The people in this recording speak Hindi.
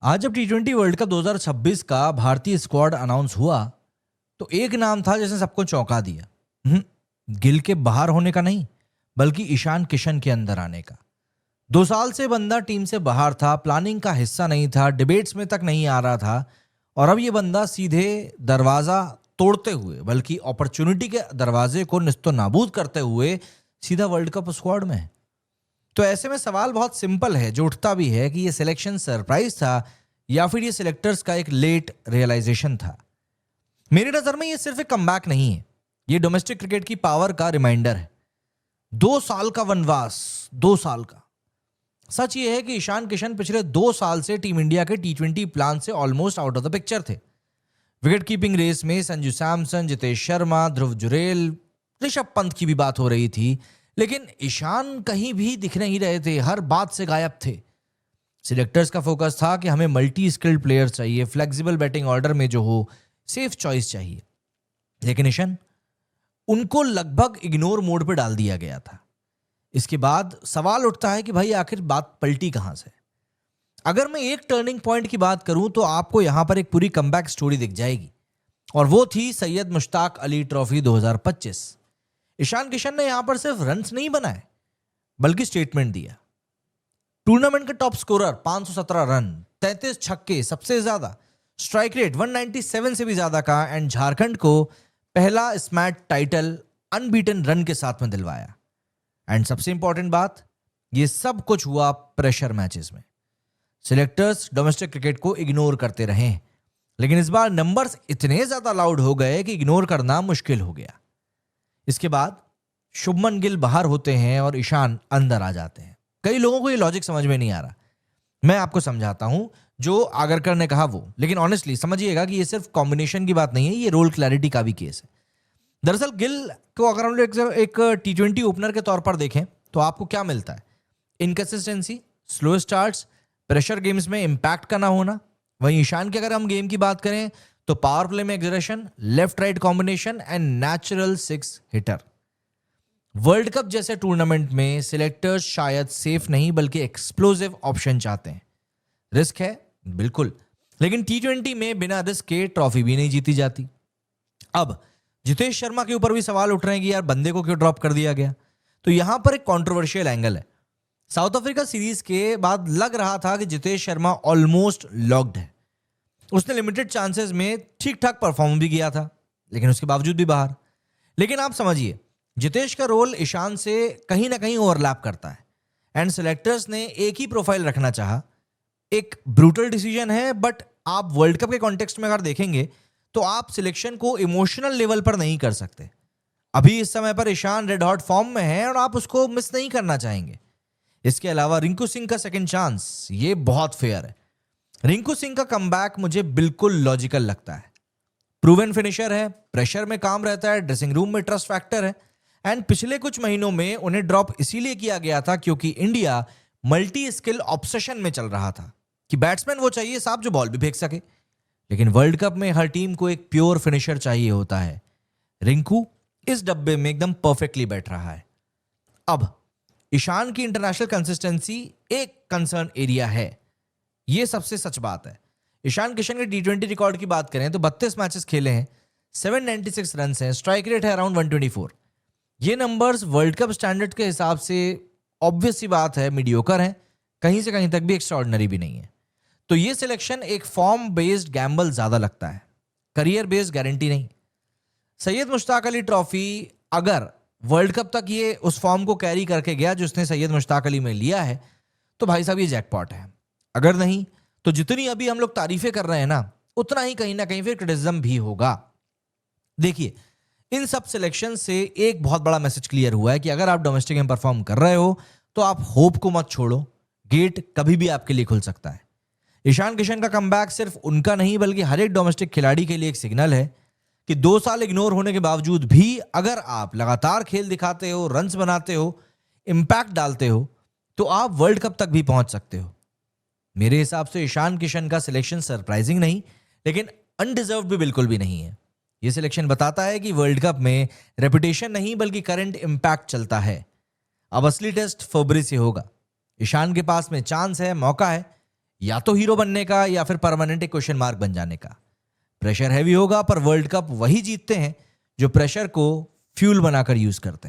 आज जब टी20 वर्ल्ड कप 2026 का भारतीय स्क्वाड अनाउंस हुआ तो एक नाम था जिसने सबको चौंका दिया। गिल के बाहर होने का नहीं, बल्कि ईशान किशन के अंदर आने का। 2 साल से बंदा टीम से बाहर था, प्लानिंग का हिस्सा नहीं था, डिबेट्स में तक नहीं आ रहा था, और अब ये बंदा सीधे दरवाजा तोड़ते हुए, बल्कि अपॉर्चुनिटी के दरवाजे को निस्तो नाबूद करते हुए सीधा वर्ल्ड कप स्क्वाड में है। तो ऐसे में सवाल बहुत सिंपल है जो उठता भी है कि ये सिलेक्शन सरप्राइज था या फिर ये सिलेक्टर्स का एक लेट रियलाइजेशन था। मेरी नजर में ये सिर्फ एक कमबैक नहीं है, ये डोमेस्टिक क्रिकेट की पावर का रिमाइंडर है। 2 साल का वनवास, 2 साल का। सच ये है कि ईशान किशन पिछले 2 साल से टीम इंडिया के टी20 प्लान से almost out of the picture थे। विकेट कीपिंग रेस में संजू सैमसन, जितेश शर्मा, ध्रुव जुरेल, ऋषभ पंत की भी बात हो रही थी, लेकिन ईशान कहीं भी दिख नहीं रहे थे, हर बात से गायब थे। सिलेक्टर्स का फोकस था कि हमें मल्टी स्किल्ड प्लेयर चाहिए, फ्लेक्सिबल बैटिंग ऑर्डर में जो हो, सेफ चॉइस चाहिए। लेकिन ईशान, उनको लगभग इग्नोर मोड पे डाल दिया गया था। इसके बाद सवाल उठता है कि भाई आखिर बात पलटी कहां से। अगर मैं एक टर्निंग पॉइंट की बात करूं तो आपको यहां पर एक पूरी कमबैक स्टोरी दिख जाएगी, और वो थी सैयद मुश्ताक अली ट्रॉफी 2025। ईशान किशन ने यहां पर सिर्फ रन्स नहीं बनाए, बल्कि स्टेटमेंट दिया। टूर्नामेंट का टॉप स्कोरर, 517 रन, 33 छक्के, सबसे ज्यादा, स्ट्राइक रेट 197 से भी ज्यादा का, एंड झारखंड को पहला स्मैट टाइटल अनबीटन रन के साथ में दिलवाया। एंड सबसे इंपॉर्टेंट बात, ये सब कुछ हुआ प्रेशर मैचेस में। सिलेक्टर्स डोमेस्टिक क्रिकेट को इग्नोर करते रहे, लेकिन इस बार नंबर्स इतने ज्यादा लाउड हो गए कि इग्नोर करना मुश्किल हो गया। इसके बाद शुभमन गिल बाहर होते हैं और ईशान अंदर आ जाते हैं। कई लोगों को ये लॉजिक समझ में नहीं आ रहा, मैं आपको समझाता हूं जो आगरकर ने कहा वो। लेकिन ऑनेस्टली समझिएगा कि ये सिर्फ कॉम्बिनेशन की बात नहीं है, ये रोल क्लैरिटी का भी केस है। दरअसल गिल को अगर हम लोग एक टी20 ओपनर के तौर पर देखें तो आपको क्या मिलता है? Inconsistency, slow starts, pressure games में इंपैक्ट का ना होना। वहीं ईशान की अगर हम गेम की बात करें तो पावर प्ले में एक्सरेशन, left right combination and natural 6 hitter. World cup जैसे टूर्नामेंट में सिलेक्टर्स शायद सेफ नहीं बल्कि एक्सप्लोसिव ऑप्शन चाहते हैं। रिस्क है बिल्कुल, लेकिन टी20 में बिना रिस्क के ट्रॉफी भी नहीं जीती जाती। अब जितेश शर्मा के ऊपर भी सवाल उठ रहे हैं कि यार बंदे को क्यों ड्रॉप कर दिया गया। तो यहां पर एक कंट्रोवर्शियल एंगल है। साउथ अफ्रीका सीरीज के बाद लग रहा था कि जितेश शर्मा ऑलमोस्ट लॉक्ड है। उसने लिमिटेड चांसेस में ठीक ठाक परफॉर्म भी किया था, लेकिन उसके बावजूद भी बाहर। लेकिन आप समझिए, जितेश का रोल ईशान से कहीं ना कहीं ओवरलैप करता है, एंड सिलेक्टर्स ने एक ही प्रोफाइल रखना चाहा। एक ब्रूटल डिसीजन है, बट आप वर्ल्ड कप के कॉन्टेक्स्ट में अगर देखेंगे तो आप सिलेक्शन को इमोशनल लेवल पर नहीं कर सकते। अभी इस समय पर ईशान रेड हॉट फॉर्म में है और आप उसको मिस नहीं करना चाहेंगे। इसके अलावा रिंकू सिंह का सेकंड चांस, ये बहुत फेयर है। रिंकू सिंह का कमबैक मुझे बिल्कुल लॉजिकल लगता है। प्रूवन फिनिशर है, प्रेशर में काम रहता है, ड्रेसिंग रूम में ट्रस्ट फैक्टर है, एंड पिछले कुछ महीनों में उन्हें ड्रॉप इसीलिए किया गया था क्योंकि इंडिया मल्टी स्किल ऑब्सेशन में चल रहा था कि बैट्समैन वो चाहिए साहब जो बॉल भी फेंक सके। लेकिन वर्ल्ड कप में हर टीम को एक प्योर फिनिशर चाहिए होता है। रिंकू इस डब्बे में एकदम परफेक्टली बैठ रहा है। अब ईशान की इंटरनेशनल कंसिस्टेंसी एक कंसर्न एरिया है, यह सबसे सच बात है। ईशान किशन के टी20 रिकॉर्ड की बात करें तो 32 मैचेस खेले हैं, 796 रन हैं, स्ट्राइक रेट है अराउंड 124। ये नंबर्स वर्ल्ड कप स्टैंडर्ड के हिसाब से ऑब्वियस सी बात है मीडियोकर है, कहीं से कहीं तक भी एक्स्ट्राऑर्डिनरी भी नहीं है। तो ये सिलेक्शन एक फॉर्म बेस्ड गैम्बल ज्यादा लगता है, करियर बेस्ड गारंटी नहीं। सैयद मुश्ताक अली ट्रॉफी अगर वर्ल्ड कप तक ये उस फॉर्म को कैरी करके गया जो उसने सैयद मुश्ताक अली में लिया है तो भाई साहब ये जैकपॉट है। अगर नहीं तो जितनी अभी हम लोग तारीफें कर रहे हैं ना, उतना ही कहीं ना कहीं फिर क्रिटिसिज्म भी होगा। देखिए, इन सब सिलेक्शन से एक बहुत बड़ा मैसेज क्लियर हुआ है कि अगर आप डोमेस्टिक में परफॉर्म कर रहे हो तो आप होप को मत छोड़ो, गेट कभी भी आपके लिए खुल सकता है। ईशान किशन का कमबैक सिर्फ उनका नहीं बल्कि हर एक डोमेस्टिक खिलाड़ी के लिए एक सिग्नल है कि 2 साल इग्नोर होने के बावजूद भी अगर आप लगातार खेल दिखाते हो, रन्स बनाते हो, इंपैक्ट डालते हो, तो आप वर्ल्ड कप तक भी पहुंच सकते हो। मेरे हिसाब से ईशान किशन का सिलेक्शन सरप्राइजिंग नहीं, लेकिन अनडिजर्व भी बिल्कुल भी नहीं है। यह सिलेक्शन बताता है कि वर्ल्ड कप में रेपुटेशन नहीं बल्कि करंट इंपैक्ट चलता है। अब असली टेस्ट फरवरी से होगा। ईशान के पास में चांस है, मौका है। या तो हीरो बनने का या फिर परमानेंट एक क्वेश्चन मार्क बन जाने का। प्रेशर हैवी होगा, पर वर्ल्ड कप वही जीतते हैं जो प्रेशर को फ्यूल बनाकर यूज करते हैं।